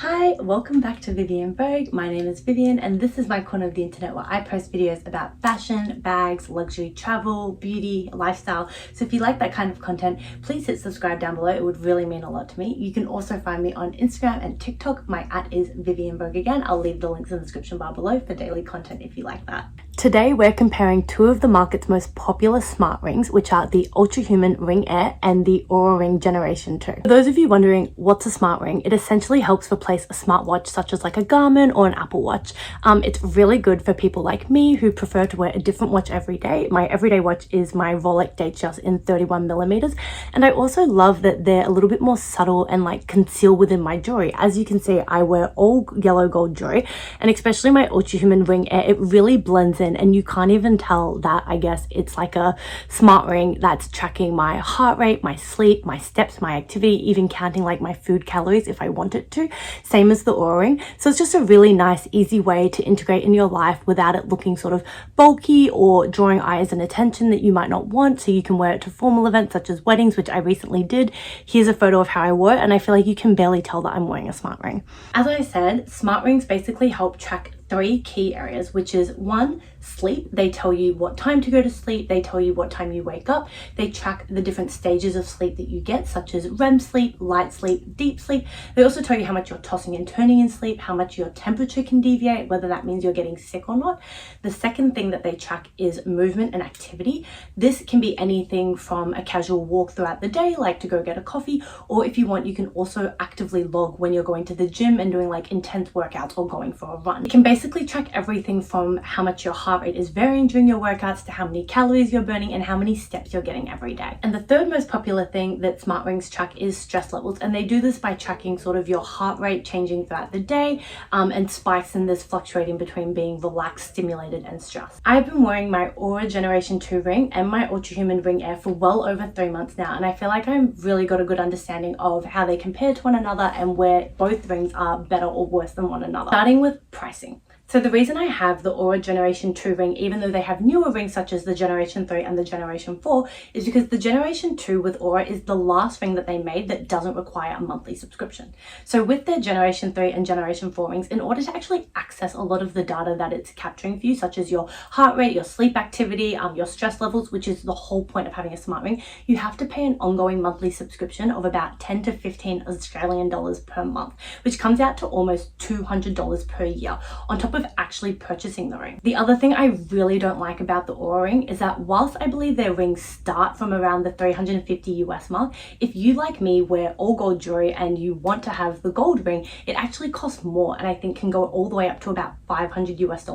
Hi, welcome back to Vivian Vogue. My name is Vivian and this is my corner of the internet where I post videos about fashion, bags, luxury, travel, beauty, lifestyle. So if you like that kind of content, please hit subscribe down below. It would really mean a lot to me. You can also find me on Instagram and TikTok. My @ is Vivian Vogue again. I'll leave the links in the description bar below for daily content if you like that. Today we're comparing two of the market's most popular smart rings, which are the Ultrahuman Ring Air and the OURA Ring Generation 2. For those of you wondering what's a smart ring, it essentially helps replace a smartwatch such as like a Garmin or an Apple Watch. It's really good for people like me who prefer to wear a different watch every day. My everyday watch is my Rolex Datejust in 31mm, and I also love that they're a little bit more subtle and like concealed within my jewelry. As you can see, I wear all yellow gold jewelry, and especially my Ultrahuman Ring Air, it really blends in and you can't even tell that I guess it's like a smart ring that's tracking my heart rate, my sleep, my steps, my activity, even counting like my food calories if I want it to, same as the OURA Ring. So it's just a really nice easy way to integrate in your life without it looking sort of bulky or drawing eyes and attention that you might not want. So you can wear it to formal events such as weddings, which I recently did. Here's a photo of how I wore it and I feel like you can barely tell that I'm wearing a smart ring. As I said, smart rings basically help track three key areas, which is one, sleep. They tell you what time to go to sleep. They tell you what time you wake up. They track the different stages of sleep that you get, such as REM sleep, light sleep, deep sleep. They also tell you how much you're tossing and turning in sleep, how much your temperature can deviate, whether that means you're getting sick or not. The second thing that they track is movement and activity. This can be anything from a casual walk throughout the day, like to go get a coffee, or if you want, you can also actively log when you're going to the gym and doing like intense workouts or going for a run. It can basically track everything from how much your heart rate is varying during your workouts to how many calories you're burning and how many steps you're getting every day. And the third most popular thing that smart rings track is stress levels, and they do this by tracking sort of your heart rate changing throughout the day and spikes in this fluctuating between being relaxed, stimulated and stressed. I've been wearing my OURA Generation 2 ring and my Ultrahuman Ring Air for well over 3 months now, and I feel like I've really got a good understanding of how they compare to one another and where both rings are better or worse than one another. Starting with pricing. So the reason I have the OURA Generation 2 ring, even though they have newer rings such as the Generation 3 and the Generation 4, is because the Generation 2 with OURA is the last ring that they made that doesn't require a monthly subscription. So with their Generation 3 and Generation 4 rings, in order to actually access a lot of the data that it's capturing for you, such as your heart rate, your sleep activity, your stress levels, which is the whole point of having a smart ring, you have to pay an ongoing monthly subscription of about 10 to 15 Australian dollars per month, which comes out to almost $200 per year, on top of actually purchasing the ring. The other thing I really don't like about the OURA Ring is that whilst I believe their rings start from around the $350 US mark, if you like me wear all gold jewelry and you want to have the gold ring, it actually costs more and I think can go all the way up to about $500 US,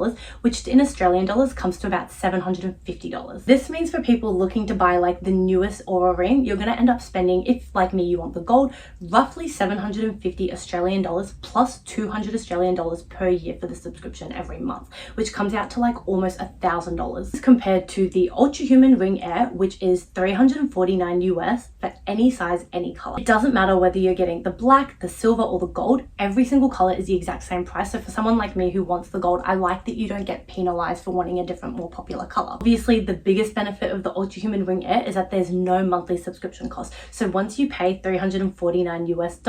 which in Australian dollars comes to about $750. This means for people looking to buy like the newest OURA ring, you're going to end up spending, if like me you want the gold, roughly $750 Australian dollars plus $200 Australian dollars per year for the subscription every month, which comes out to like almost $1,000 compared to the Ultrahuman Ring Air, which is $349 US for any size, any color. It doesn't matter whether you're getting the black, the silver or the gold, every single color is the exact same price. So for someone like me who wants the gold, I like that you don't get penalized for wanting a different, more popular color. Obviously the biggest benefit of the Ultrahuman Ring Air is that there's no monthly subscription cost. So once you pay $349 US,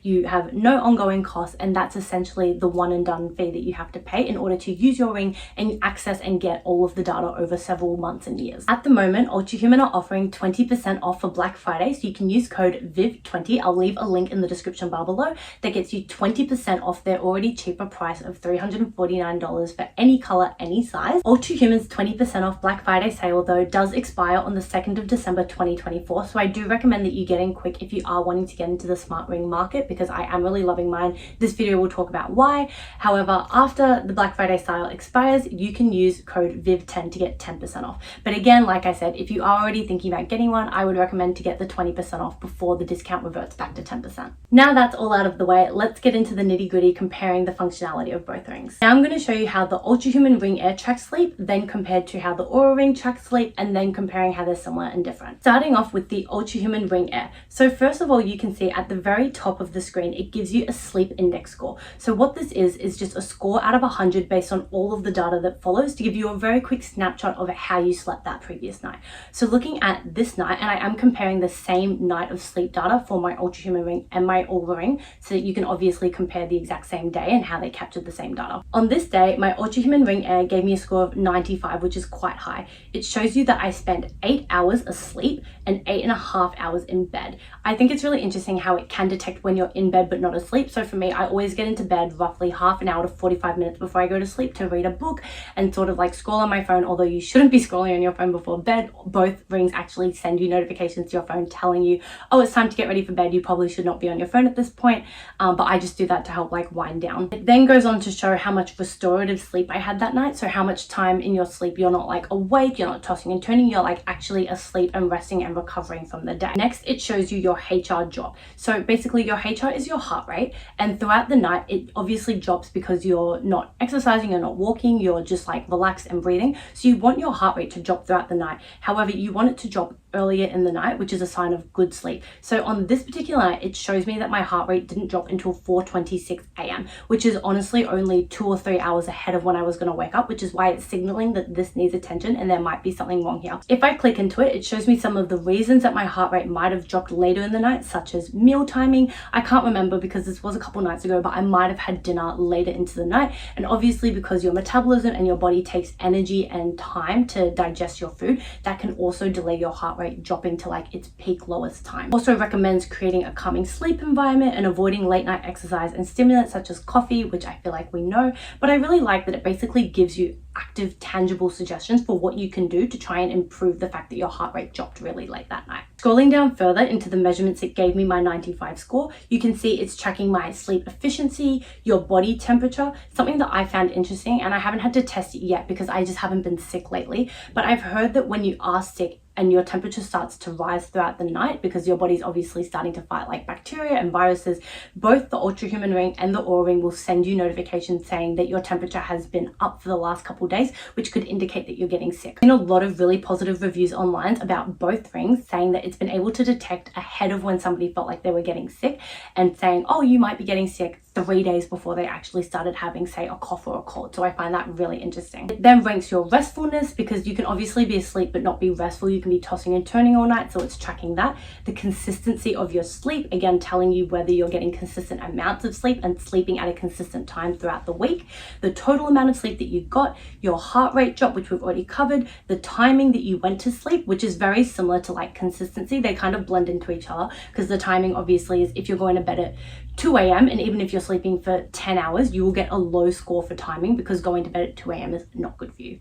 you have no ongoing costs, and that's essentially the one and done fee that you have to pay in order to use your ring and access and get all of the data over several months and years. At the moment, Ultrahuman are offering 20% off for Black Friday, so you can use code VIV20. I'll leave a link in the description bar below that gets you 20% off their already cheaper price of $349 for any color, any size. Ultrahuman's 20% off Black Friday sale though does expire on the 2nd of December 2024, so I do recommend that you get in quick if you are wanting to get into the smart ring market, because I am really loving mine. This video will talk about why. However, after the Black Friday sale expires, you can use code VIV10 to get 10% off. But again, like I said, if you are already thinking about getting one, I would recommend to get the 20% off before the discount reverts back to 10%. Now that's all out of the way, let's get into the nitty gritty comparing the functionality of both rings. Now I'm going to show you how the Ultrahuman Ring Air tracks sleep, then compared to how the OURA Ring tracks sleep, and then comparing how they're similar and different. Starting off with the Ultrahuman Ring Air. So first of all, you can see at the very top of the screen, it gives you a sleep index score. So what this is just a score out of 100 based on all of the data that follows to give you a very quick snapshot of how you slept that previous night. So looking at this night, and I am comparing the same night of sleep data for my Ultrahuman Ring and my OURA Ring, so that you can obviously compare the exact same day and how they captured the same data. On this day, my Ultrahuman Ring Air gave me a score of 95, which is quite high. It shows you that I spent 8 hours asleep and 8.5 hours in bed. I think it's really interesting how it can detect when you're in bed but not asleep. So for me, I always get into bed roughly half an hour to 45 minutes before I go to sleep to read a book and sort of like scroll on my phone, although you shouldn't be scrolling on your phone before bed. Both rings actually send you notifications to your phone telling you, oh, it's time to get ready for bed. You probably should not be on your phone at this point, but I just do that to help like wind down. It then goes on to show how much restorative sleep I had that night. So how much time in your sleep you're not like awake, you're not tossing and turning, you're like actually asleep and resting and recovering from the day. Next, it shows you your HR drop. So basically your HR is your heart rate, and throughout the night it obviously drops because you're not exercising, you're not walking, you're just like relaxed and breathing. So you want your heart rate to drop throughout the night. However, you want it to drop earlier in the night, which is a sign of good sleep. So on this particular night, it shows me that my heart rate didn't drop until 4:26 a.m., which is honestly only 2 or 3 hours ahead of when I was going to wake up, which is why it's signaling that this needs attention and there might be something wrong here. If I click into it, it shows me some of the reasons that my heart rate might have dropped later in the night, such as meal timing. I can't remember because this was a couple nights ago, but I might have had dinner later into the night. And obviously because your metabolism and your body takes energy and time to digest your food, that can also delay your heart rate dropping to like its peak lowest time. Also recommends creating a calming sleep environment and avoiding late night exercise and stimulants such as coffee, which I feel like we know, but I really like that it basically gives you active, tangible suggestions for what you can do to try and improve the fact that your heart rate dropped really late that night. Scrolling down further into the measurements it gave me my 95 score, you can see it's tracking my sleep efficiency, your body temperature, something that I found interesting, and I haven't had to test it yet because I just haven't been sick lately, but I've heard that when you are sick and your temperature starts to rise throughout the night because your body's obviously starting to fight like bacteria and viruses, both the Ultrahuman Ring and the OURA Ring will send you notifications saying that your temperature has been up for the last couple of days, which could indicate that you're getting sick. I've seen a lot of really positive reviews online about both rings saying that it's been able to detect ahead of when somebody felt like they were getting sick and saying, oh, you might be getting sick 3 days before they actually started having, say, a cough or a cold. So I find that really interesting. It then ranks your restfulness because you can obviously be asleep but not be restful. You can be tossing and turning all night, so it's tracking that. The consistency of your sleep, again, telling you whether you're getting consistent amounts of sleep and sleeping at a consistent time throughout the week. The total amount of sleep that you got, your heart rate drop, which we've already covered, the timing that you went to sleep, which is very similar to like consistency. They kind of blend into each other because the timing obviously is if you're going to bed at 2 a.m. and even if you're sleeping for 10 hours, you will get a low score for timing because going to bed at 2 a.m. is not good for you.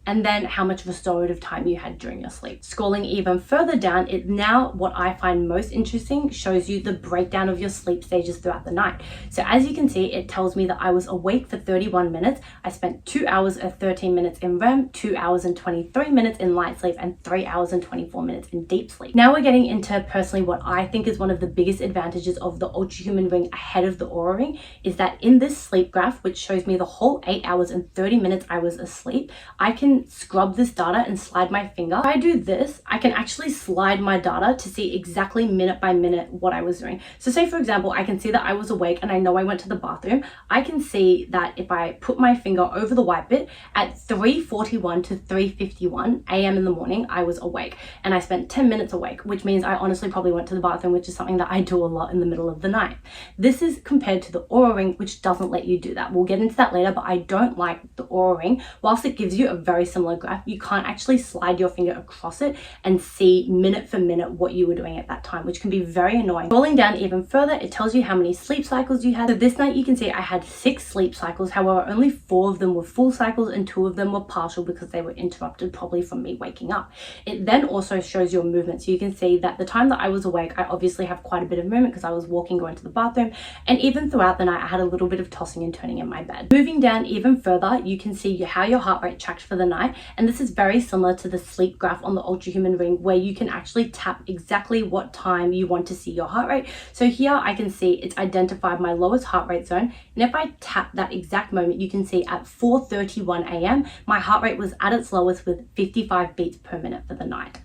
And then how much restorative time you had during your sleep. Scrolling even further down, it now, what I find most interesting, shows you the breakdown of your sleep stages throughout the night. So as you can see, it tells me that I was awake for 31 minutes. I spent 2 hours and 13 minutes in REM, 2 hours and 23 minutes in light sleep, and 3 hours and 24 minutes in deep sleep. Now we're getting into personally what I think is one of the biggest advantages of the Ultrahuman Ring ahead of the OURA Ring, is that in this sleep graph, which shows me the whole 8 hours and 30 minutes I was asleep, I can scrub this data and slide my finger. If I do this, I can actually slide my data to see exactly minute by minute what I was doing. So say for example, I can see that I was awake and I know I went to the bathroom. I can see that if I put my finger over the white bit at 3:41 to 3:51 a.m. in the morning, I was awake and I spent 10 minutes awake, which means I honestly probably went to the bathroom, which is something that I do a lot in the middle of the night. This is compared to the OURA Ring, which doesn't let you do that. We'll get into that later, but I don't like the OURA Ring. Whilst it gives you a very similar graph, you can't actually slide your finger across it and see minute for minute what you were doing at that time, which can be very annoying. Scrolling down even further, it tells you how many sleep cycles you had. So this night you can see I had 6 sleep cycles. However, only 4 of them were full cycles and 2 of them were partial because they were interrupted probably from me waking up. It then also shows your movement. So you can see that the time that I was awake, I obviously have quite a bit of movement because I was walking, going to the bathroom, and even throughout the night, I had a little bit of tossing and turning in my bed. Moving down even further, you can see how your heart rate tracked for the night. And this is very similar to the sleep graph on the Ultrahuman Ring, where you can actually tap exactly what time you want to see your heart rate. So here I can see it's identified my lowest heart rate zone. And if I tap that exact moment, you can see at 4:31 a.m., my heart rate was at its lowest with 55 beats per minute for the night.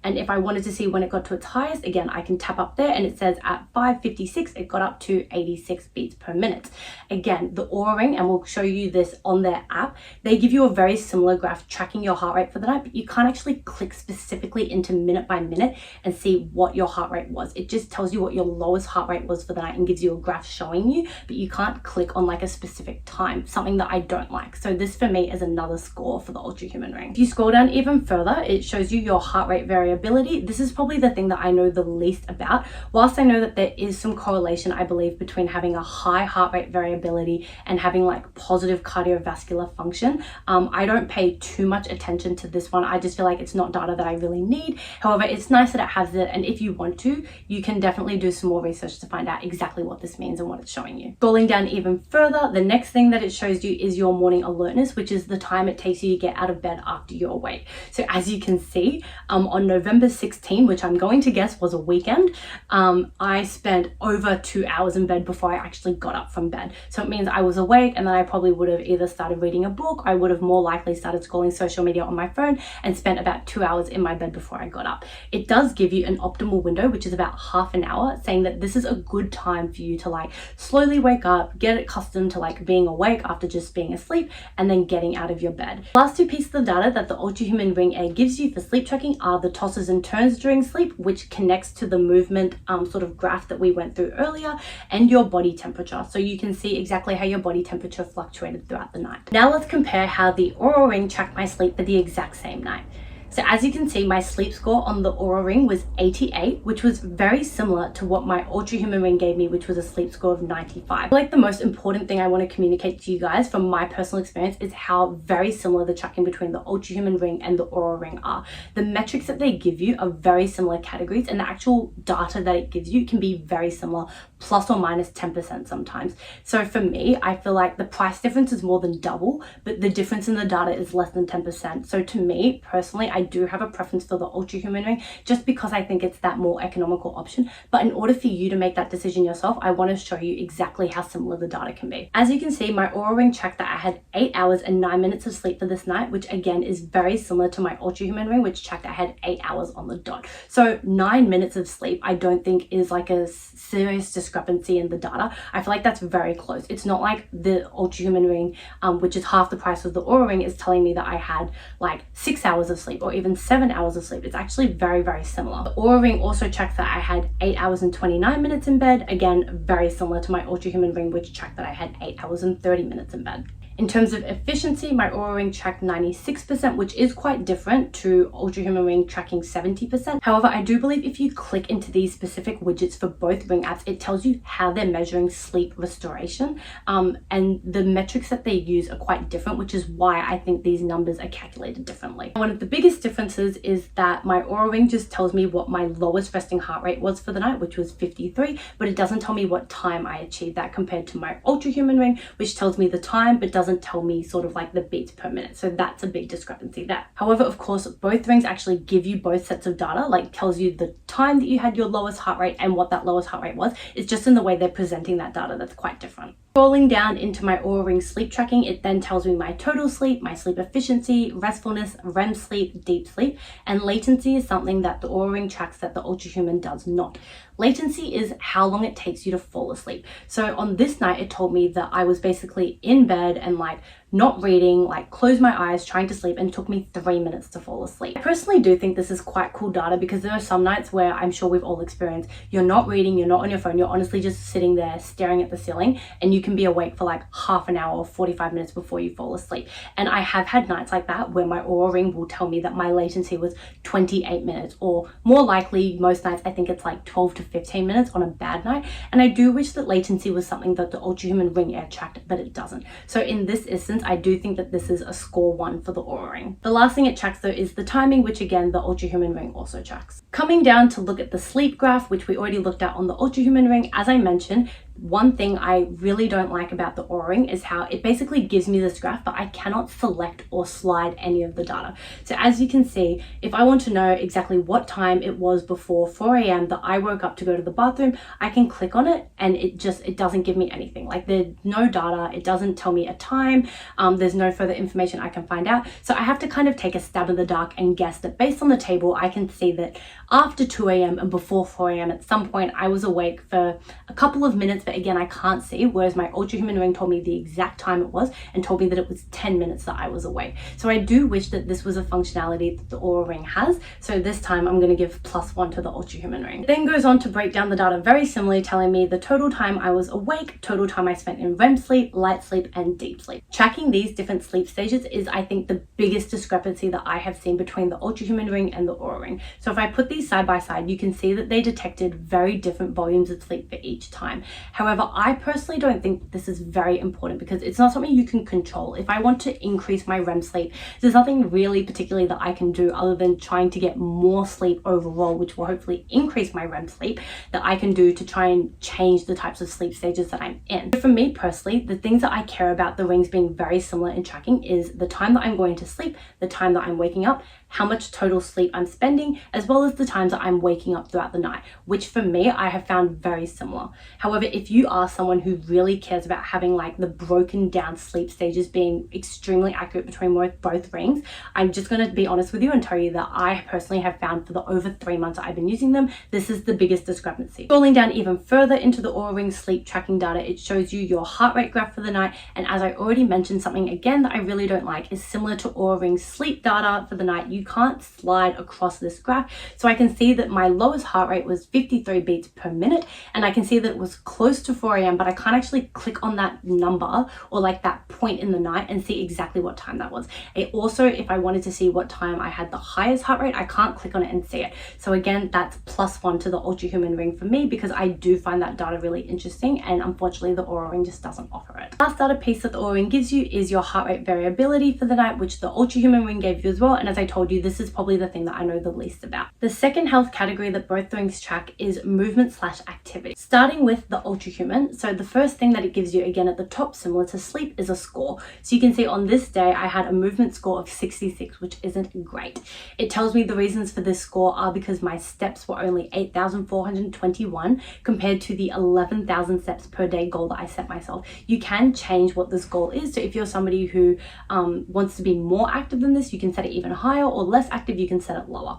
And if I wanted to see when it got to its highest, again, I can tap up there and it says at 5:56, it got up to 86 beats per minute. Again, the OURA Ring, and we'll show you this on their app, they give you a very similar graph tracking your heart rate for the night, but you can't actually click specifically into minute by minute and see what your heart rate was. It just tells you what your lowest heart rate was for the night and gives you a graph showing you, but you can't click on like a specific time, something that I don't like. So this for me is another score for the Ultrahuman Ring. If you scroll down even further, it shows you your heart rate variability. This is probably the thing that I know the least about. Whilst I know that there is some correlation, I believe, between having a high heart rate variability and having like positive cardiovascular function, I don't pay too much attention to this one. I just feel like it's not data that I really need. However, it's nice that it has it, and if you want to, you can definitely do some more research to find out exactly what this means and what it's showing you. Scrolling down even further, the next thing that it shows you is your morning alertness, which is the time it takes you to get out of bed after you're awake. So as you can see, on November 16, which I'm going to guess was a weekend, I spent over 2 hours in bed before I actually got up from bed. So it means I was awake, and then I probably would have either started reading a book, I would have more likely started scrolling social media on my phone, and spent about 2 hours in my bed before I got up. It does give you an optimal window, which is about half an hour, saying that this is a good time for you to like slowly wake up, get accustomed to like being awake after just being asleep, and then getting out of your bed. Last two pieces of data that the Ultrahuman Ring Air gives you for sleep tracking are the tosses and turns during sleep, which connects to the movement sort of graph that we went through earlier, and your body temperature. So you can see exactly how your body temperature fluctuated throughout the night. Now let's compare how the OURA Ring tracked my sleep for the exact same night. So as you can see, my sleep score on the OURA Ring was 88, which was very similar to what my Ultrahuman Ring gave me, which was a sleep score of 95. I feel like the most important thing I want to communicate to you guys from my personal experience is how very similar the tracking between the Ultrahuman Ring and the OURA Ring are. The metrics that they give you are very similar categories, and the actual data that it gives you can be very similar, plus or minus 10% sometimes. So for me, I feel like the price difference is more than double, but the difference in the data is less than 10%. So to me, personally, I do have a preference for the Ultrahuman Ring just because I think it's that more economical option. But in order for you to make that decision yourself, I want to show you exactly how similar the data can be. As you can see, my OURA Ring tracked that I had 8 hours and 9 minutes of sleep for this night, which again is very similar to my Ultrahuman Ring, which tracked I had 8 hours on the dot. So 9 minutes of sleep, I don't think is like a serious discrepancy in the data. I feel like that's very close. It's not like the Ultrahuman Ring, which is half the price of the OURA Ring, is telling me that I had like 6 hours of sleep or even 7 hours of sleep. It's actually very, very similar. The OURA Ring also tracks that I had 8 hours and 29 minutes in bed. Again, very similar to my Ultrahuman Ring, which tracked that I had 8 hours and 30 minutes in bed. In terms of efficiency, my OURA Ring tracked 96%, which is quite different to Ultrahuman Ring tracking 70%. However, I do believe if you click into these specific widgets for both Ring apps, it tells you how they're measuring sleep restoration, and the metrics that they use are quite different, which is why I think these numbers are calculated differently. One of the biggest differences is that my OURA Ring just tells me what my lowest resting heart rate was for the night, which was 53, but it doesn't tell me what time I achieved that, compared to my Ultrahuman Ring, which tells me the time but doesn't tell me sort of like the beats per minute. So that's a big discrepancy there. However, of course, both rings actually give you both sets of data, like tells you the time that you had your lowest heart rate and what that lowest heart rate was. It's just in the way they're presenting that data that's quite different. Scrolling down into my OURA Ring sleep tracking, it then tells me my total sleep, my sleep efficiency, restfulness, REM sleep, deep sleep, and latency is something that the OURA Ring tracks that the Ultrahuman does not. Latency is how long it takes you to fall asleep. So on this night, it told me that I was basically in bed and like not reading, like closed my eyes, trying to sleep, and it took me 3 minutes to fall asleep. I personally do think this is quite cool data, because there are some nights where I'm sure we've all experienced, you're not reading, you're not on your phone, you're honestly just sitting there staring at the ceiling, and you can be awake for like half an hour or 45 minutes before you fall asleep. And I have had nights like that where my OURA Ring will tell me that my latency was 28 minutes, or more likely most nights I think it's like 12 to 15 minutes on a bad night. And I do wish that latency was something that the Ultrahuman Ring Air tracked, but it doesn't. So in this instance, I do think that this is a score 1 for the OURA Ring. The last thing it tracks though is the timing, which again the Ultrahuman Ring also tracks. Coming down to look at the sleep graph, which we already looked at on the Ultrahuman Ring, as I mentioned, One thing I really don't like about the OURA Ring is how it basically gives me this graph, but I cannot select or slide any of the data. So as you can see, if I want to know exactly what time it was before 4 a.m. that I woke up to go to the bathroom, I can click on it and it doesn't give me anything. Like, there's no data, it doesn't tell me a time, there's no further information I can find out. So I have to kind of take a stab in the dark and guess that based on the table, I can see that after 2 a.m. and before 4 a.m. at some point I was awake for a couple of minutes, but again, I can't see, whereas my Ultrahuman Ring told me the exact time it was and told me that it was 10 minutes that I was awake. So I do wish that this was a functionality that the OURA Ring has. So this time I'm going to give +1 to the Ultrahuman Ring. It then goes on to break down the data very similarly, telling me the total time I was awake, total time I spent in REM sleep, light sleep, and deep sleep. Tracking these different sleep stages is, I think, the biggest discrepancy that I have seen between the Ultrahuman Ring and the OURA Ring. So if I put these side by side, you can see that they detected very different volumes of sleep for each time. However, I personally don't think this is very important because it's not something you can control. If I want to increase my REM sleep, there's nothing really particularly that I can do other than trying to get more sleep overall, which will hopefully increase my REM sleep, that I can do to try and change the types of sleep stages that I'm in. For me personally, the things that I care about the rings being very similar in tracking is the time that I'm going to sleep, the time that I'm waking up, how much total sleep I'm spending, as well as the times that I'm waking up throughout the night, which for me, I have found very similar. However, if you are someone who really cares about having like the broken down sleep stages being extremely accurate between both rings, I'm just going to be honest with you and tell you that I personally have found for the over 3 months I've been using them, this is the biggest discrepancy. Scrolling down even further into the OURA Ring sleep tracking data, it shows you your heart rate graph for the night. And as I already mentioned, something again that I really don't like is similar to OURA Ring sleep data for the night. You can't slide across this graph. So I can see that my lowest heart rate was 53 beats per minute, and I can see that it was close to 4 a.m., but I can't actually click on that number or like that point in the night and see exactly what time that was. It also, if I wanted to see what time I had the highest heart rate, I can't click on it and see it. So again, that's +1 to the Ultrahuman Ring for me because I do find that data really interesting, and unfortunately the OURA Ring just doesn't offer it. Last data piece that the OURA Ring gives you is your heart rate variability for the night, which the Ultrahuman Ring gave you as well. And as I told you, this is probably the thing that I know the least about. The second health category that both rings track is movement/activity. Starting with the Ultrahuman, so the first thing that it gives you, again at the top, similar to sleep, is a score. So you can see on this day I had a movement score of 66, which isn't great. It tells me the reasons for this score are because my steps were only 8,421 compared to the 11,000 steps per day goal that I set myself. You can change what this goal is. So if you're somebody who wants to be more active than this, you can set it even higher, or less active, you can set it lower.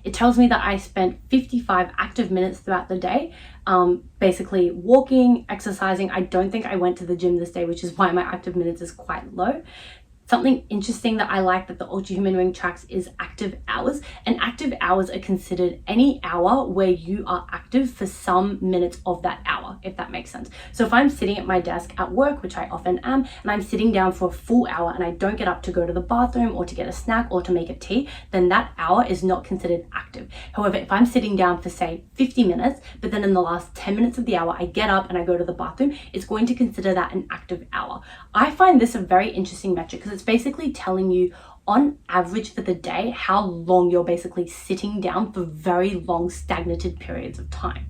It tells me that I spent 55 active minutes throughout the day, basically walking, exercising. I don't think I went to the gym this day, which is why my active minutes is quite low. Something interesting that I like that the Ultrahuman Ring tracks is active hours, and active hours are considered any hour where you are active for some minutes of that hour, if that makes sense. So if I'm sitting at my desk at work, which I often am, and I'm sitting down for a full hour and I don't get up to go to the bathroom or to get a snack or to make a tea, then that hour is not considered active. However, if I'm sitting down for say 50 minutes, but then in the last 10 minutes of the hour, I get up and I go to the bathroom, it's going to consider that an active hour. I find this a very interesting metric because it's basically telling you on average for the day how long you're basically sitting down for very long stagnated periods of time.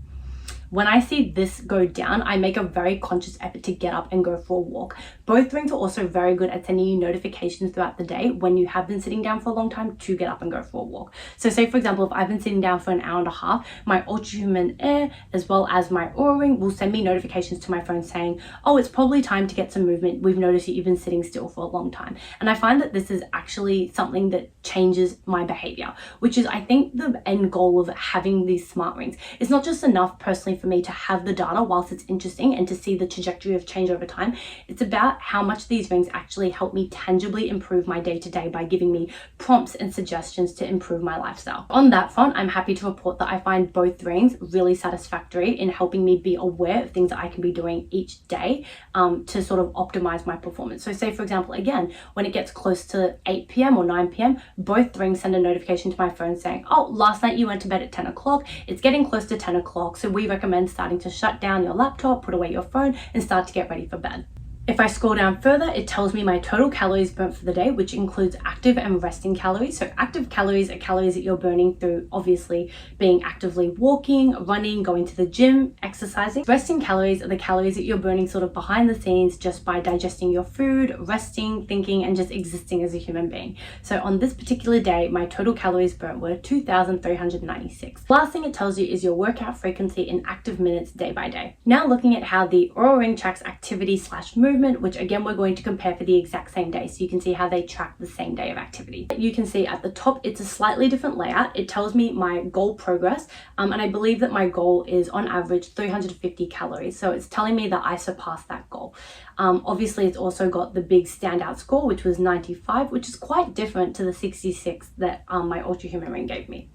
When I see this go down, I make a very conscious effort to get up and go for a walk. Both rings are also very good at sending you notifications throughout the day when you have been sitting down for a long time to get up and go for a walk. So say for example, if I've been sitting down for an hour and a half, my Ultrahuman Air as well as my OURA Ring will send me notifications to my phone saying, oh, it's probably time to get some movement. We've noticed that you've been sitting still for a long time. And I find that this is actually something that changes my behavior, which is I think the end goal of having these smart rings. It's not just enough personally for me to have the data whilst it's interesting and to see the trajectory of change over time. It's about how much these rings actually help me tangibly improve my day-to-day by giving me prompts and suggestions to improve my lifestyle. On that front, I'm happy to report that I find both rings really satisfactory in helping me be aware of things that I can be doing each day to sort of optimize my performance. So say for example, again, when it gets close to 8 p.m. or 9 p.m, both rings send a notification to my phone saying, oh, last night you went to bed at 10 o'clock. It's getting close to 10 o'clock. So we recommend starting to shut down your laptop, put away your phone, and start to get ready for bed. If I scroll down further, it tells me my total calories burnt for the day, which includes active and resting calories. So active calories are calories that you're burning through obviously being actively walking, running, going to the gym, exercising. Resting calories are the calories that you're burning sort of behind the scenes just by digesting your food, resting, thinking, and just existing as a human being. So on this particular day, my total calories burnt were 2,396. Last thing it tells you is your workout frequency in active minutes day by day. Now looking at how the OURA Ring tracks activity/movement, which again we're going to compare for the exact same day, so you can see how they track the same day of activity. You can see at the top it's a slightly different layout. It tells me my goal progress, and I believe that my goal is on average 350 calories, so it's telling me that I surpassed that goal. Obviously it's also got the big standout score, which was 95, which is quite different to the 66 that my Ultrahuman Ring gave me.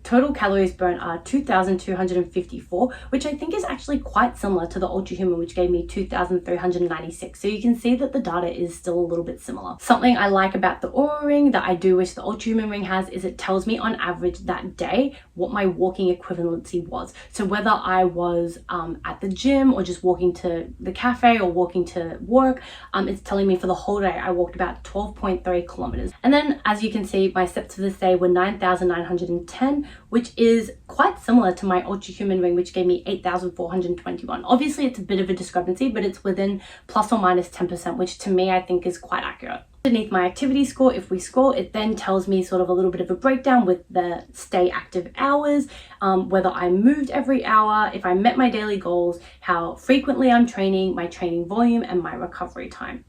Total calories burnt are 2,254, which I think is actually quite similar to the Ultrahuman, which gave me 2,396. So you can see that the data is still a little bit similar. Something I like about the OURA Ring that I do wish the Ultrahuman Ring has is it tells me on average that day what my walking equivalency was. So whether I was at the gym or just walking to the cafe or walking to work, it's telling me for the whole day I walked about 12.3 kilometers. And then as you can see, my steps for this day were 9,910, which is quite similar to my Ultrahuman Ring, which gave me 8,421. Obviously it's a bit of a discrepancy, but it's within plus or minus 10%, which to me I think is quite accurate. Underneath my activity score, if we scroll, it then tells me sort of a little bit of a breakdown with the stay active hours, whether I moved every hour, if I met my daily goals, how frequently I'm training, my training volume, and my recovery time.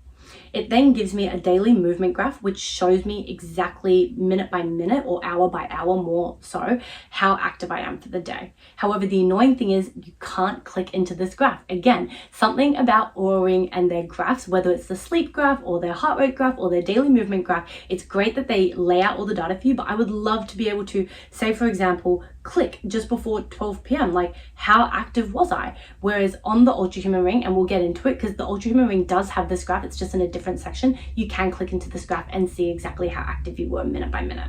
It then gives me a daily movement graph, which shows me exactly minute by minute or hour by hour more so how active I am for the day. However, the annoying thing is you can't click into this graph. Again, something about OURA Ring and their graphs, whether it's the sleep graph or their heart rate graph or their daily movement graph, it's great that they lay out all the data for you, but I would love to be able to say, for example, click just before 12 p.m. like how active was I? Whereas on the Ultrahuman Ring, and we'll get into it because the Ultrahuman Ring does have this graph, it's just in a different section, you can click into this graph and see exactly how active you were minute by minute.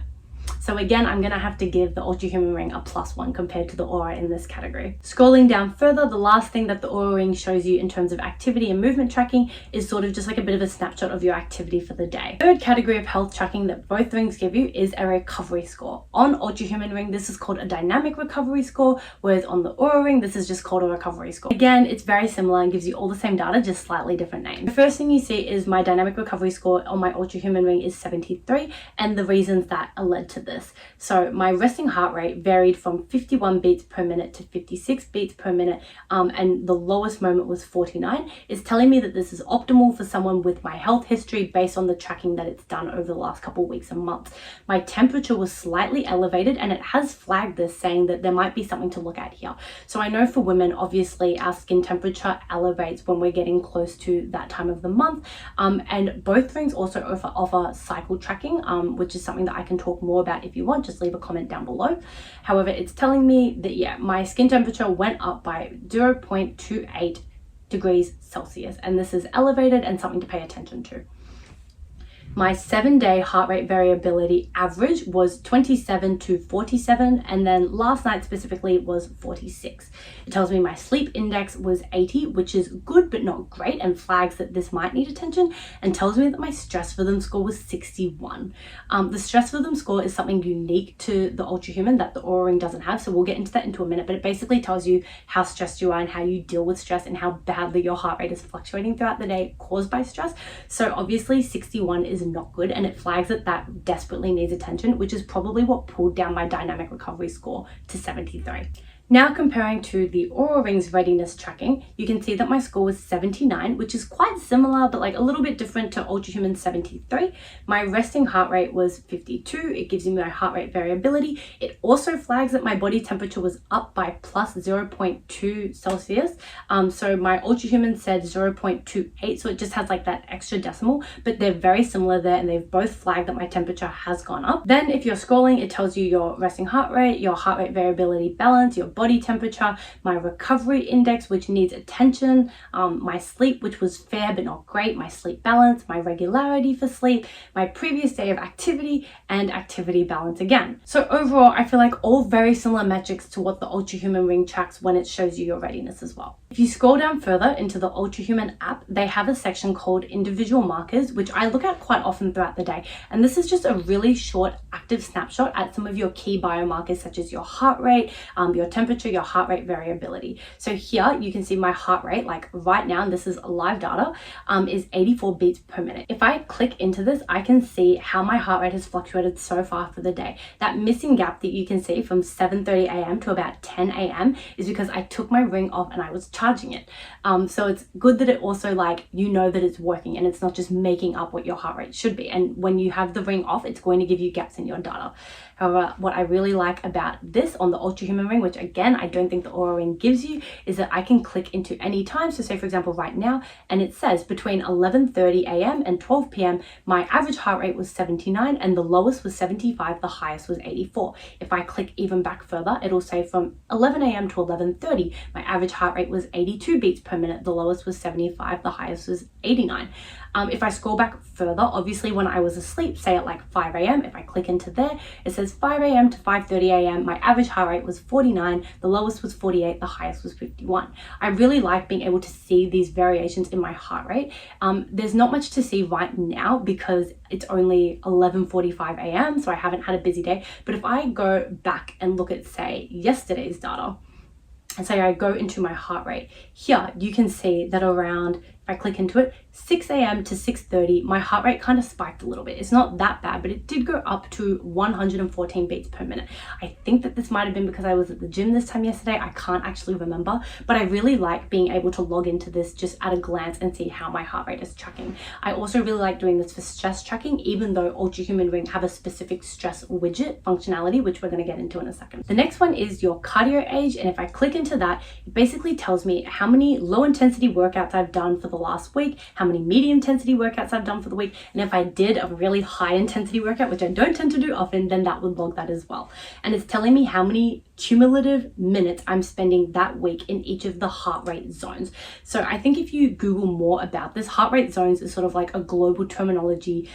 So again, I'm gonna have to give the Ultrahuman Ring a +1 compared to the OURA in this category. Scrolling down further, the last thing that the OURA Ring shows you in terms of activity and movement tracking is sort of just like a bit of a snapshot of your activity for the day. Third category of health tracking that both rings give you is a recovery score. On Ultrahuman Ring, this is called a dynamic recovery score, whereas on the OURA Ring, this is just called a recovery score. Again, it's very similar and gives you all the same data, just slightly different names. The first thing you see is my dynamic recovery score on my Ultrahuman Ring is 73, and the reasons that are led to this. So my resting heart rate varied from 51 beats per minute to 56 beats per minute, and the lowest moment was 49. It's telling me that this is optimal for someone with my health history based on the tracking that it's done over the last couple of weeks and months. My temperature was slightly elevated, and it has flagged this, saying that there might be something to look at here. So I know for women, obviously our skin temperature elevates when we're getting close to that time of the month, and both rings also offer cycle tracking, which is something that I can talk more about if you want. Just leave a comment down below. However, it's telling me that yeah, my skin temperature went up by 0.28 degrees Celsius, and this is elevated and something to pay attention to. My 7-day heart rate variability average was 27 to 47, and then last night specifically was 46. It tells me my sleep index was 80, which is good but not great, and flags that this might need attention, and tells me that my stress rhythm score was 61. The stress rhythm score is something unique to the Ultrahuman that the OURA Ring doesn't have, so we'll get into that into a minute, but it basically tells you how stressed you are and how you deal with stress and how badly your heart rate is fluctuating throughout the day caused by stress. So obviously 61 is not good, and it flags that desperately needs attention, which is probably what pulled down my dynamic recovery score to 73. Now comparing to the OURA Ring's readiness tracking, you can see that my score was 79, which is quite similar, but like a little bit different to Ultrahuman 73. My resting heart rate was 52. It gives me my heart rate variability. It also flags that my body temperature was up by plus 0.2 Celsius. So my Ultrahuman said 0.28, so it just has like that extra decimal, but they're very similar there, and they've both flagged that my temperature has gone up. Then if you're scrolling, it tells you your resting heart rate, your heart rate variability balance, your body body temperature, my recovery index, which needs attention, my sleep, which was fair but not great, my sleep balance, my regularity for sleep, my previous day of activity, and activity balance again. So overall, I feel like all very similar metrics to what the Ultrahuman Ring tracks when it shows you your readiness as well. If you scroll down further into the Ultrahuman app, they have a section called individual markers, which I look at quite often throughout the day. And this is just a really short active snapshot at some of your key biomarkers, such as your heart rate, your temperature, your heart rate variability. So here you can see my heart rate, like right now, and this is live data, is 84 beats per minute. If I click into this, I can see how my heart rate has fluctuated so far for the day. That missing gap that you can see from 7:30 a.m. to about 10 a.m. is because I took my ring off and I was charging it. So it's good that it also, like, you know that it's working and it's not just making up what your heart rate should be. And when you have the ring off, it's going to give you gaps in your data. However, what I really like about this on the Ultrahuman Ring, which again, I don't think the OURA Ring gives you, is that I can click into any time. So say, for example, right now, and it says between 11:30 a.m. and 12 p.m., my average heart rate was 79 and the lowest was 75, the highest was 84. If I click even back further, it'll say from 11 a.m. to 11:30, my average heart rate was 82 beats per minute, the lowest was 75, the highest was 89. If I scroll back further, obviously when I was asleep, say at like 5 a.m., if I click into there, it says 5 a.m. to 5:30 a.m., my average heart rate was 49, the lowest was 48, the highest was 51. I really like being able to see these variations in my heart rate. There's not much to see right now because it's only 11:45 a.m., so I haven't had a busy day. But if I go back and look at, say, yesterday's data, and say I go into my heart rate, here you can see that around, if I click into it, 6 a.m. to 6:30, my heart rate kind of spiked a little bit. It's not that bad, but it did go up to 114 beats per minute. I think that this might have been because I was at the gym this time yesterday. I can't actually remember, but I really like being able to log into this just at a glance and see how my heart rate is tracking. I also really like doing this for stress tracking, even though Ultrahuman Ring have a specific stress widget functionality, which we're going to get into in a second. The next one is your cardio age, and if I click into that, it basically tells me how many low intensity workouts I've done for the last week, how many medium intensity workouts I've done for the week, and if I did a really high intensity workout, which I don't tend to do often, then that would log that as well. And it's telling me how many cumulative minutes I'm spending that week in each of the heart rate zones. So I think if you Google more about this, heart rate zones is sort of like a global terminology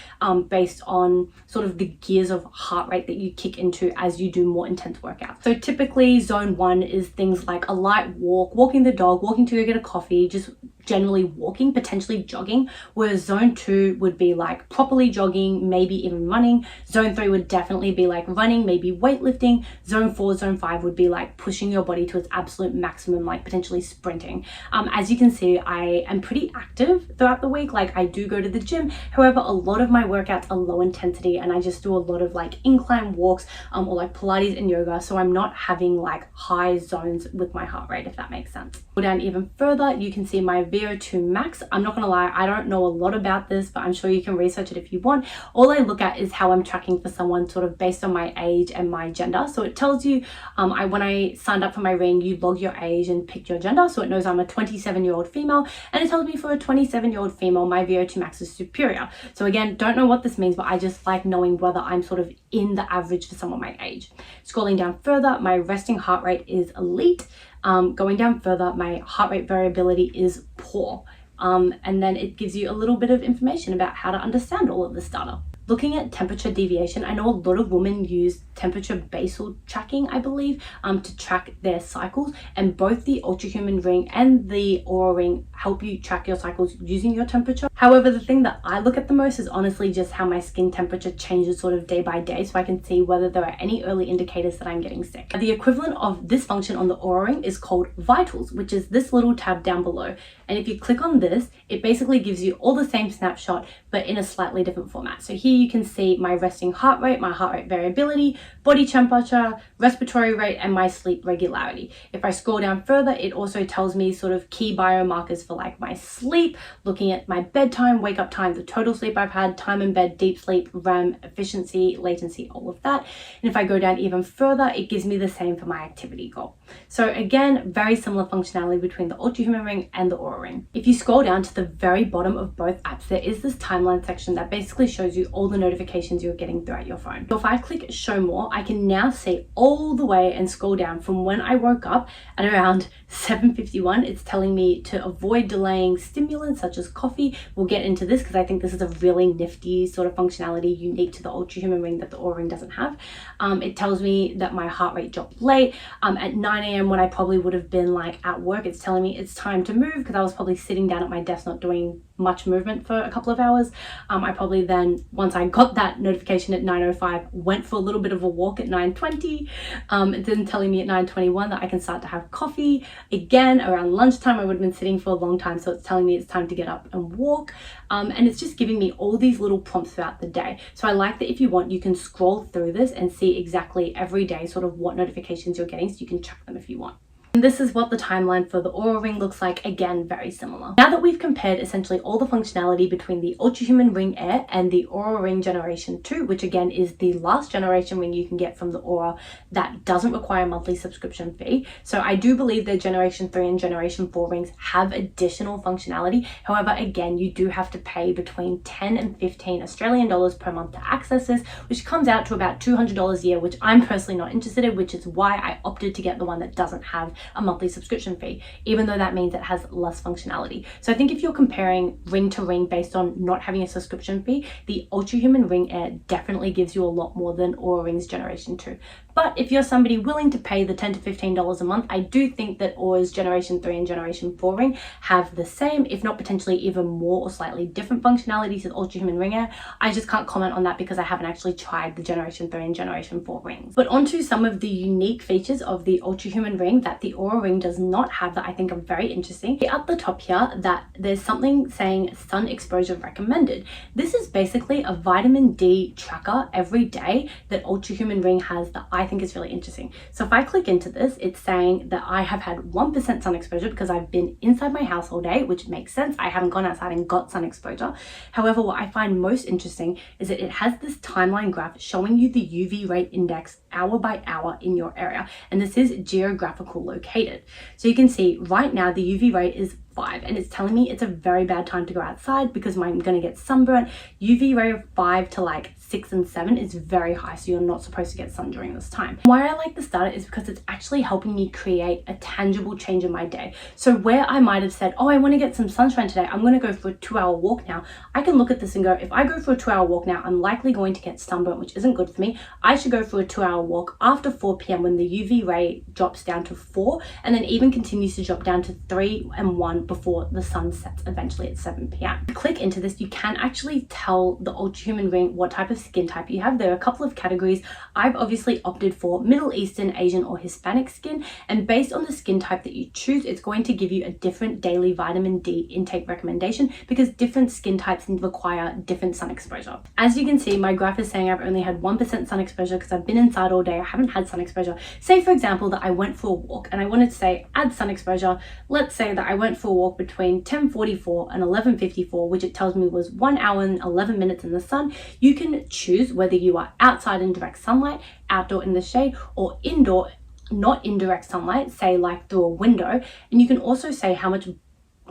based on sort of the gears of heart rate that you kick into as you do more intense workouts. So typically zone 1 is things like a light walk, walking the dog, walking to go get a coffee, just generally walking, potentially jogging, whereas zone 2 would be like properly jogging, maybe even running. Zone 3 would definitely be like running, maybe weightlifting. Zone 4, zone 5 would be like pushing your body to its absolute maximum, like potentially sprinting. As you can see, I am pretty active throughout the week. Like I do go to the gym. However, a lot of my workouts are low intensity and I just do a lot of like incline walks or like Pilates and yoga. So I'm not having like high zones with my heart rate, if that makes sense. Go down even further, you can see my VO2 max. I'm not gonna lie, I don't know a lot about this, but I'm sure you can research it if you want. All I look at is how I'm tracking for someone sort of based on my age and my gender. So it tells you, when I signed up for my ring, you log your age and pick your gender. So it knows I'm a 27-year-old female, and it tells me for a 27-year-old female, my VO2 max is superior. So again, don't know what this means, but I just like knowing whether I'm sort of in the average for someone my age. Scrolling down further, my resting heart rate is elite. Going down further, my heart rate variability is poor. And then it gives you a little bit of information about how to understand all of this data. Looking at temperature deviation, I know a lot of women use temperature basal tracking, I believe, to track their cycles, and both the Ultrahuman Ring and the OURA Ring help you track your cycles using your temperature. However, the thing that I look at the most is honestly just how my skin temperature changes sort of day by day, so I can see whether there are any early indicators that I'm getting sick. The equivalent of this function on the OURA Ring is called Vitals, which is this little tab down below. And if you click on this, it basically gives you all the same snapshot, but in a slightly different format. So here you can see my resting heart rate, my heart rate variability, body temperature, respiratory rate, and my sleep regularity. If I scroll down further, it also tells me sort of key biomarkers for like my sleep, looking at my bed bedtime, wake up time, the total sleep I've had, time in bed, deep sleep, REM, efficiency, latency, all of that. And if I go down even further, it gives me the same for my activity goal. So again, very similar functionality between the Ultrahuman Ring and the OURA Ring. If you scroll down to the very bottom of both apps, there is this timeline section that basically shows you all the notifications you're getting throughout your phone. So if I click show more, I can now see all the way and scroll down from when I woke up at around 7:51. It's telling me to avoid delaying stimulants such as coffee. We'll get into this because I think this is a really nifty sort of functionality unique to the Ultrahuman Ring that the OURA Ring doesn't have. It tells me that my heart rate dropped late. At 9 a.m. when I probably would have been like at work, it's telling me it's time to move because I was probably sitting down at my desk not doing much movement for a couple of hours. I probably then, once I got that notification at 9:05, went for a little bit of a walk at 9:20. It's then telling me at 9:21 that I can start to have coffee. Again, around lunchtime, I would have been sitting for a long time, so it's telling me it's time to get up and walk. And it's just giving me all these little prompts throughout the day. So I like that if you want, you can scroll through this and see exactly every day sort of what notifications you're getting, so you can check them if you want. And this is what the timeline for the OURA Ring looks like. Again, very similar. Now that we've compared essentially all the functionality between the Ultrahuman Ring Air and the OURA Ring Generation 2, which again is the last generation ring you can get from the OURA that doesn't require a monthly subscription fee. So I do believe that Generation 3 and Generation 4 rings have additional functionality. However, again, you do have to pay between 10 and 15 Australian dollars per month to access this, which comes out to about $200 a year, which I'm personally not interested in, which is why I opted to get the one that doesn't have a monthly subscription fee, even though that means it has less functionality. So I think if you're comparing ring to ring based on not having a subscription fee, the Ultrahuman Ring Air definitely gives you a lot more than OURA Ring's Generation 2. But if you're somebody willing to pay the $10 to $15 a month, I do think that OURA's Generation 3 and Generation 4 ring have the same, if not potentially even more or slightly different functionality to the Ultrahuman Ring Air. I just can't comment on that because I haven't actually tried the Generation 3 and Generation 4 rings. But onto some of the unique features of the Ultrahuman Ring that the OURA Ring does not have that I think are very interesting. At the top here, that there's something saying sun exposure recommended. This is basically a vitamin D tracker every day that Ultrahuman Ring has that I think is really interesting. So if I click into this, it's saying that I have had 1% sun exposure because I've been inside my house all day, which makes sense. I haven't gone outside and got sun exposure. However, what I find most interesting is that it has this timeline graph showing you the UV ray index hour by hour in your area, and this is geographical located. So you can see right now the UV ray is 5, and it's telling me it's a very bad time to go outside because I'm going to get sunburnt. UV ray of 5 to like 6 and 7 is very high, so you're not supposed to get sun during this time. Why I like this data is because it's actually helping me create a tangible change in my day. So where I might have said, oh, I want to get some sunshine today, I'm going to go for a 2-hour walk now, I can look at this and go, if I go for a 2-hour walk now, I'm likely going to get sunburnt, which isn't good for me. I should go for a 2-hour walk after 4 p.m. when the UV ray drops down to 4 and then even continues to drop down to 3 and 1 before the sun sets eventually at 7 p.m. Click into this, you can actually tell the Ultrahuman Ring what type of skin type you have. There are a couple of categories. I've obviously opted for Middle Eastern, Asian or Hispanic skin, and based on the skin type that you choose, it's going to give you a different daily vitamin D intake recommendation because different skin types require different sun exposure. As you can see, my graph is saying I've only had 1% sun exposure because I've been inside all day. I haven't had sun exposure. Say for example that I went for a walk and I wanted to say add sun exposure. Let's say that I went for a walk between 10:44 and 11:54, which it tells me was 1 hour and 11 minutes in the sun. You can choose whether you are outside in direct sunlight, outdoor in the shade, or indoor, not in direct sunlight, say like through a window. And you can also say how much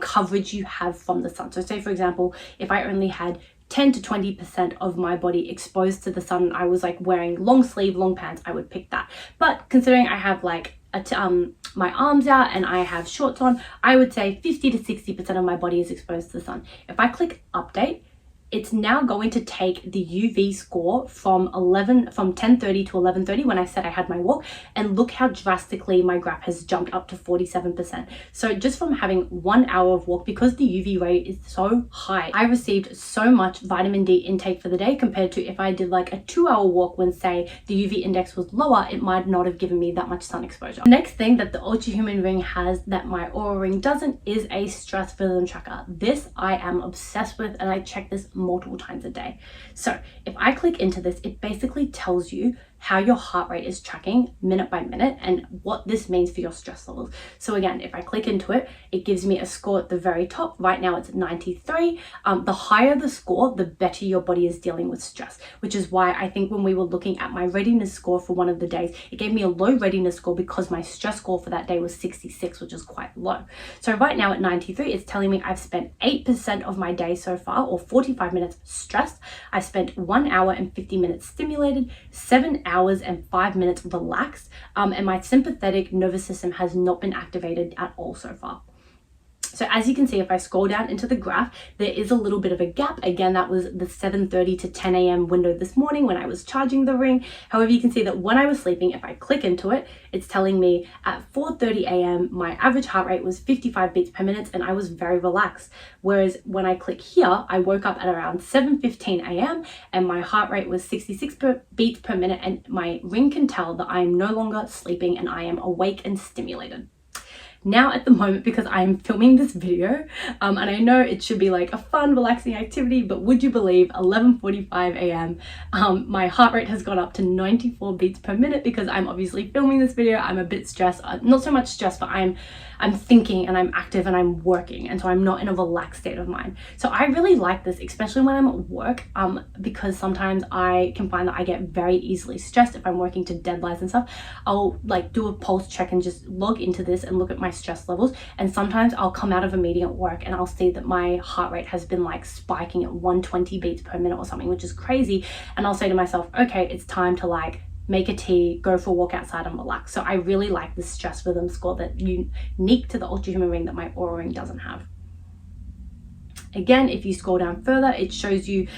coverage you have from the sun. So say for example, if I only had 10 to 20% of my body exposed to the sun, I was like wearing long sleeve, long pants, I would pick that. But considering I have like my arms out and I have shorts on, I would say 50 to 60% of my body is exposed to the sun. If I click update, it's now going to take the UV score from 10:30 to 11:30 when I said I had my walk, and look how drastically my graph has jumped up to 47%. So just from having 1 hour of walk, because the UV ray is so high, I received so much vitamin D intake for the day compared to if I did like a 2-hour walk when say the UV index was lower, it might not have given me that much sun exposure. The next thing that the Ultrahuman Ring has that my OURA Ring doesn't is a stress rhythm tracker. This I am obsessed with, and I check this multiple times a day. So if I click into this, it basically tells you how your heart rate is tracking minute by minute and what this means for your stress levels. So again, if I click into it, it gives me a score at the very top. Right now it's 93. The higher the score, the better your body is dealing with stress, which is why I think when we were looking at my readiness score for one of the days, it gave me a low readiness score because my stress score for that day was 66, which is quite low. So right now at 93, it's telling me I've spent 8% of my day so far, or 45 minutes stressed. I spent 1 hour and 50 minutes stimulated, 7 hours and 5 minutes relaxed, and my sympathetic nervous system has not been activated at all so far. So as you can see, if I scroll down into the graph, there is a little bit of a gap. Again, that was the 7:30 to 10 a.m. window this morning when I was charging the ring. However, you can see that when I was sleeping, if I click into it, it's telling me at 4:30 a.m. my average heart rate was 55 beats per minute and I was very relaxed. Whereas when I click here, I woke up at around 7:15 a.m. and my heart rate was 66 beats per minute, and my ring can tell that I am no longer sleeping and I am awake and stimulated. Now at the moment, because I am filming this video, and I know it should be like a fun, relaxing activity, but would you believe 11:45 a.m. My heart rate has gone up to 94 beats per minute because I'm obviously filming this video. I'm a bit stressed, not so much stressed, but I'm thinking and I'm active and I'm working, and so I'm not in a relaxed state of mind. So I really like this, especially when I'm at work, because sometimes I can find that I get very easily stressed if I'm working to deadlines and stuff. I'll like do a pulse check and just log into this and look at my stress levels, and sometimes I'll come out of a meeting at work and I'll see that my heart rate has been like spiking at 120 beats per minute or something, which is crazy, and I'll say to myself, okay, it's time to like make a tea, go for a walk outside and relax. So I really like this stress rhythm score that's unique to the Ultrahuman Ring that my OURA Ring doesn't have. Again, if you scroll down further, it shows you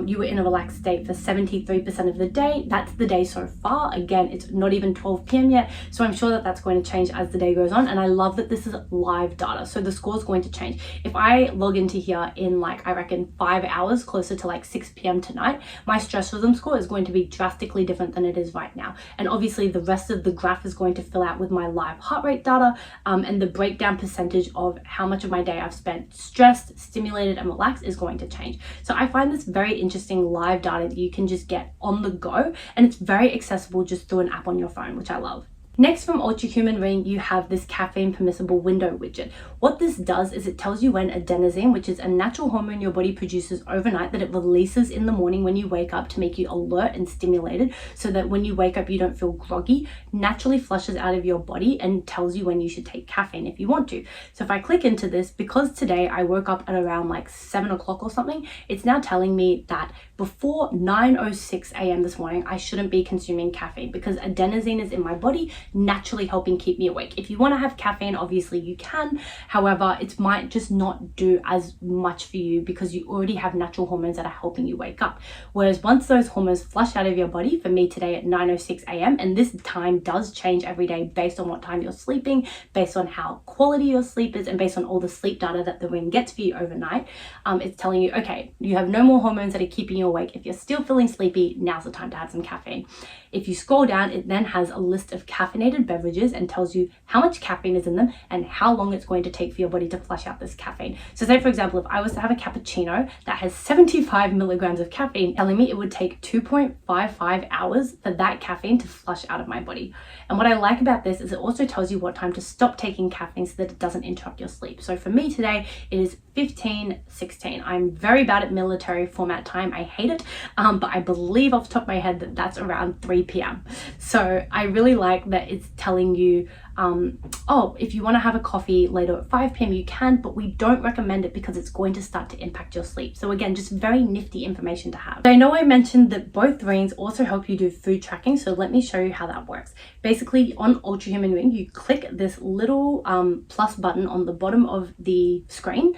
you were in a relaxed state for 73% of the day. That's the day so far. Again, it's not even 12 p.m. yet, so I'm sure that that's going to change as the day goes on, and I love that this is live data, so the score is going to change. If I log into here in like, I reckon 5 hours, closer to like 6 p.m. tonight, my stress rhythm score is going to be drastically different than it is right now, and obviously the rest of the graph is going to fill out with my live heart rate data, and the breakdown percentage of how much of my day I've spent stressed, stimulated, and relaxed is going to change. So I find this very interesting live data that you can just get on the go, and it's very accessible just through an app on your phone, which I love. Next, from Ultrahuman Ring, you have this caffeine permissible window widget. What this does is it tells you when adenosine, which is a natural hormone your body produces overnight that it releases in the morning when you wake up to make you alert and stimulated, so that when you wake up you don't feel groggy, naturally flushes out of your body and tells you when you should take caffeine if you want to. So if I click into this, because today I woke up at around like 7 o'clock or something, it's now telling me that before 9:06 a.m. this morning, I shouldn't be consuming caffeine because adenosine is in my body, naturally helping keep me awake. If you want to have caffeine, obviously you can. However, it might just not do as much for you because you already have natural hormones that are helping you wake up. Whereas once those hormones flush out of your body, for me today at 9:06 a.m., and this time does change every day based on what time you're sleeping, based on how quality your sleep is, and based on all the sleep data that the ring gets for you overnight, it's telling you, okay, you have no more hormones that are keeping you awake. If you're still feeling sleepy, now's the time to have some caffeine. If you scroll down, it then has a list of caffeinated beverages and tells you how much caffeine is in them and how long it's going to take for your body to flush out this caffeine. So say, for example, if I was to have a cappuccino that has 75 milligrams of caffeine, telling me it would take 2.55 hours for that caffeine to flush out of my body. And what I like about this is it also tells you what time to stop taking caffeine so that it doesn't interrupt your sleep. So for me today, it is 15:16. I'm very bad at military format time. I hate it, but I believe off the top of my head that that's around 3 p.m. So I really like that it's telling you, oh, if you want to have a coffee later at 5 p.m. you can, but we don't recommend it because it's going to start to impact your sleep. So again, just very nifty information to have. So I know I mentioned that both rings also help you do food tracking, so let me show you how that works. Basically, on Ultrahuman Ring, you click this little plus button on the bottom of the screen.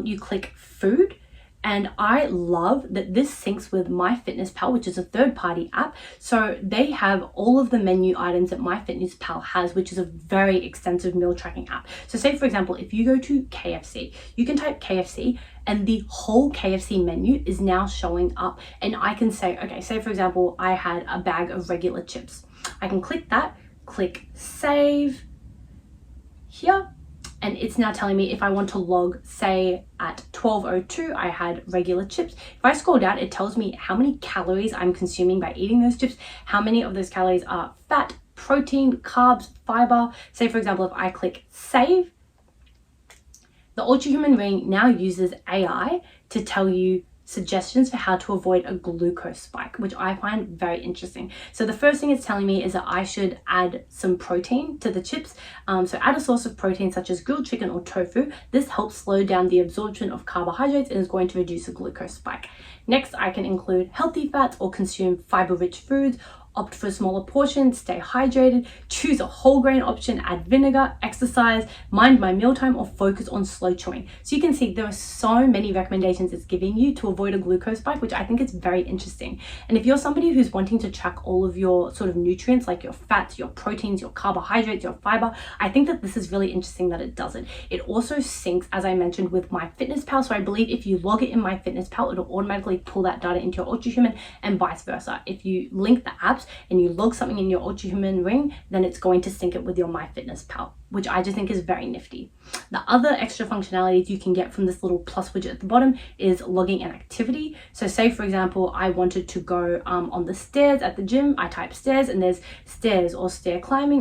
You click food, and I love that this syncs with MyFitnessPal, which is a third-party app. So they have all of the menu items that MyFitnessPal has, which is a very extensive meal tracking app. So say, for example, if you go to KFC, you can type KFC and the whole KFC menu is now showing up. And I can say, okay, say for example, I had a bag of regular chips. I can click that, click save here, and it's now telling me if I want to log, say at 12:02 I had regular chips. If I scroll down, it tells me how many calories I'm consuming by eating those chips, how many of those calories are fat, protein, carbs, fiber. Say for example, if I click save, the Ultrahuman Ring now uses AI to tell you suggestions for how to avoid a glucose spike, which I find very interesting. So the first thing it's telling me is that I should add some protein to the chips. So add a source of protein such as grilled chicken or tofu. This helps slow down the absorption of carbohydrates and is going to reduce a glucose spike. Next, I can include healthy fats or consume fiber-rich foods. Opt for smaller portions, stay hydrated, choose a whole grain option, add vinegar, exercise, mind my mealtime, or focus on slow chewing. So you can see there are so many recommendations it's giving you to avoid a glucose spike, which I think is very interesting. And if you're somebody who's wanting to track all of your sort of nutrients, like your fats, your proteins, your carbohydrates, your fiber, I think that this is really interesting that it does it. It also syncs, as I mentioned, with MyFitnessPal. So I believe if you log it in MyFitnessPal, it'll automatically pull that data into your Ultrahuman and vice versa. If you link the apps and you log something in your Ultrahuman Ring, then it's going to sync it with your MyFitnessPal, which I just think is very nifty. The other extra functionalities you can get from this little plus widget at the bottom is logging an activity. So say for example, I wanted to go on the stairs at the gym, I type stairs and there's stairs or stair climbing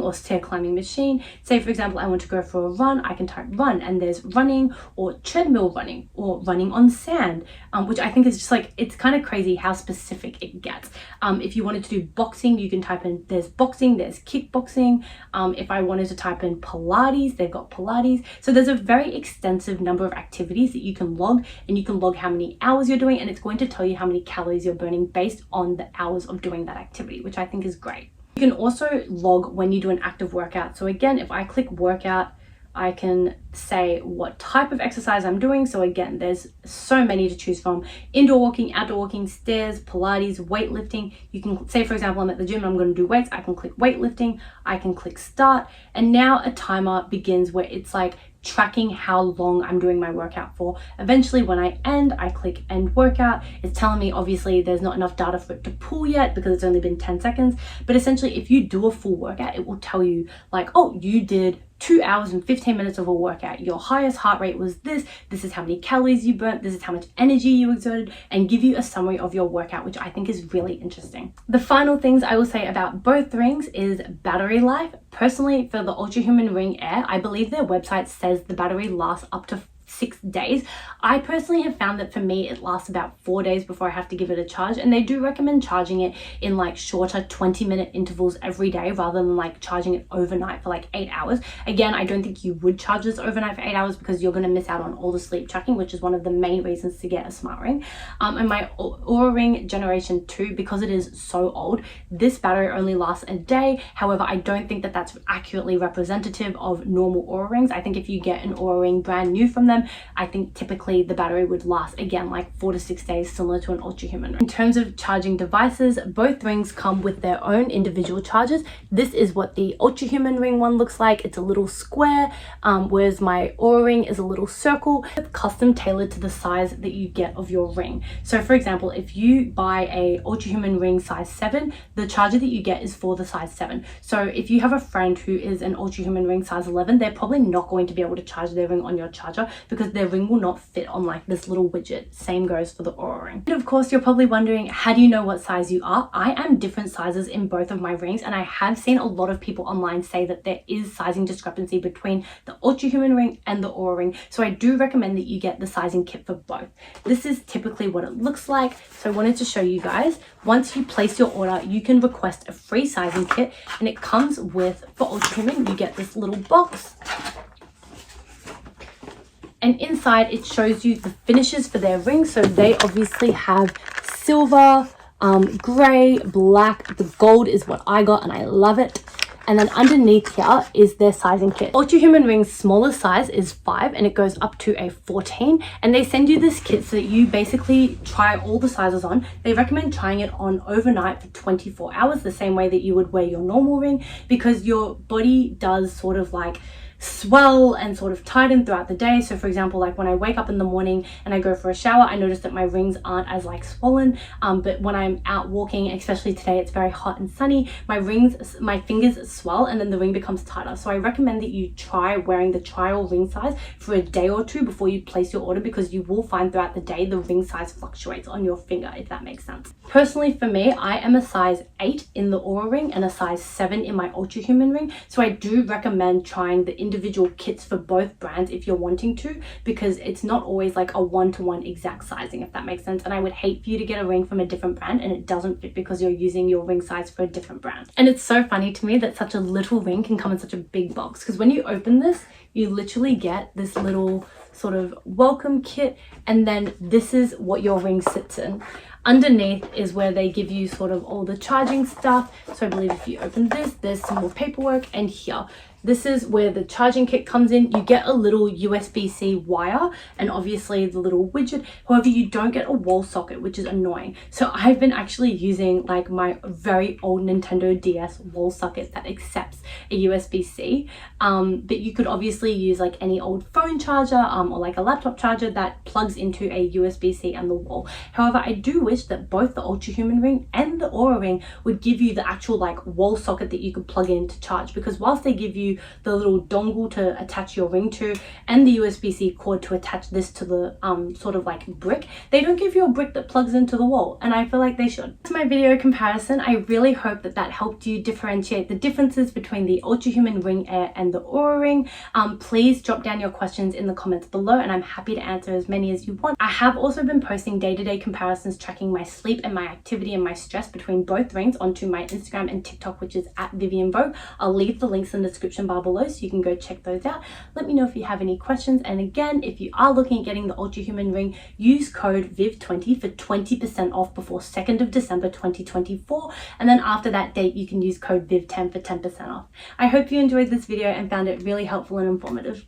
machine. Say for example, I want to go for a run, I can type run and there's running or treadmill running or running on sand, which I think is just like, it's kind of crazy how specific it gets. If you wanted to do boxing, you can type in, there's boxing, there's kickboxing. If I wanted to type in Pilates, they've got Pilates. So there's a very extensive number of activities that you can log, and you can log how many hours you're doing, and it's going to tell you how many calories you're burning based on the hours of doing that activity, which I think is great. You can also log when you do an active workout. So again, if I click workout, I can say what type of exercise I'm doing. So again, there's so many to choose from: indoor walking, outdoor walking, stairs, Pilates, weightlifting. You can say, for example, I'm at the gym, I'm going to do weights. I can click weightlifting, I can click start, and now a timer begins where it's like tracking how long I'm doing my workout for. Eventually when I end, I click end workout. It's telling me obviously there's not enough data for it to pull yet because it's only been 10 seconds. But essentially if you do a full workout, it will tell you like, oh, you did 2 hours and 15 minutes of a workout. Your highest heart rate was this. This is how many calories you burnt. This is how much energy you exerted, and give you a summary of your workout, which I think is really interesting. The final things I will say about both rings is battery life. Personally, for the Ultrahuman Ring Air, I believe their website says the battery lasts up to 6 days. I personally have found that for me it lasts about 4 days before I have to give it a charge, and they do recommend charging it in like shorter 20-minute intervals every day rather than like charging it overnight for like 8 hours. Again, I don't think you would charge this overnight for 8 hours because you're going to miss out on all the sleep tracking, which is one of the main reasons to get a smart ring. And my OURA Ring Generation 2, because it is so old, this battery only lasts a day. However, I don't think that that's accurately representative of normal OURA rings. I think if you get an OURA Ring brand new from them, I think typically the battery would last again like 4 to 6 days, similar to an Ultrahuman Ring. In terms of charging devices, both rings come with their own individual chargers. This is what the Ultrahuman Ring one looks like. It's a little square, whereas my OURA Ring is a little circle. It's custom tailored to the size that you get of your ring. So for example, if you buy a Ultrahuman Ring size 7, the charger that you get is for the size 7. So if you have a friend who is an Ultrahuman Ring size 11, they're probably not going to be able to charge their ring on your charger because their ring will not fit on like this little widget. Same goes for the OURA Ring. And of course, you're probably wondering, how do you know what size you are? I am different sizes in both of my rings, and I have seen a lot of people online say that there is sizing discrepancy between the Ultrahuman Ring and the OURA Ring. So I do recommend that you get the sizing kit for both. This is typically what it looks like. So I wanted to show you guys. Once you place your order, you can request a free sizing kit, and it comes with, for Ultrahuman, you get this little box. And inside it shows you the finishes for their rings. So they obviously have silver, gray, black. The gold is what I got and I love it. And then underneath here is their sizing kit. Ultrahuman Ring's smallest size is 5 and it goes up to a 14. And they send you this kit so that you basically try all the sizes on. They recommend trying it on overnight for 24 hours, the same way that you would wear your normal ring, because your body does sort of like swell and sort of tighten throughout the day. So for example, like when I wake up in the morning and I go for a shower, I notice that my rings aren't as like swollen, but when I'm out walking, especially today it's very hot and sunny, my fingers swell and then the ring becomes tighter. So I recommend that you try wearing the trial ring size for a day or two before you place your order, because you will find throughout the day the ring size fluctuates on your finger, if that makes sense. Personally for me, I am a size 8 in the OURA Ring and a size 7 in my Ultrahuman Ring, so I do recommend trying the individual kits for both brands if you're wanting to, because it's not always like a one-to-one exact sizing, if that makes sense. And I would hate for you to get a ring from a different brand and it doesn't fit because you're using your ring size for a different brand. And it's so funny to me that such a little ring can come in such a big box, because when you open this, you literally get this little sort of welcome kit, and then this is what your ring sits in. Underneath is where they give you sort of all the charging stuff. So I believe if you open this, there's some more paperwork, and here, this is where the charging kit comes in. You get a little USB-C wire and obviously the little widget. However, you don't get a wall socket, which is annoying. So I've been actually using like my very old Nintendo DS wall socket that accepts a USB-C. But you could obviously use like any old phone charger or like a laptop charger that plugs into a USB-C and the wall. However, I do wish that both the Ultrahuman Ring and the OURA Ring would give you the actual like wall socket that you could plug in to charge, because whilst they give you the little dongle to attach your ring to and the USB-C cord to attach this to the sort of like brick, they don't give you a brick that plugs into the wall, and I feel like they should. That's my video comparison. I really hope that that helped you differentiate the differences between the Ultrahuman Ring Air and the OURA Ring. Please drop down your questions in the comments below and I'm happy to answer as many as you want. I have also been posting day-to-day comparisons tracking my sleep and my activity and my stress between both rings onto my Instagram and TikTok, which is at Vivian Vogue. I'll leave the links in the description bar below so you can go check those out. Let me know if you have any questions, and again, if you are looking at getting the Ultrahuman Ring, use code VIV20 for 20% off before 2nd of December 2024, and then after that date you can use code VIV10 for 10% off. I hope you enjoyed this video and found it really helpful and informative.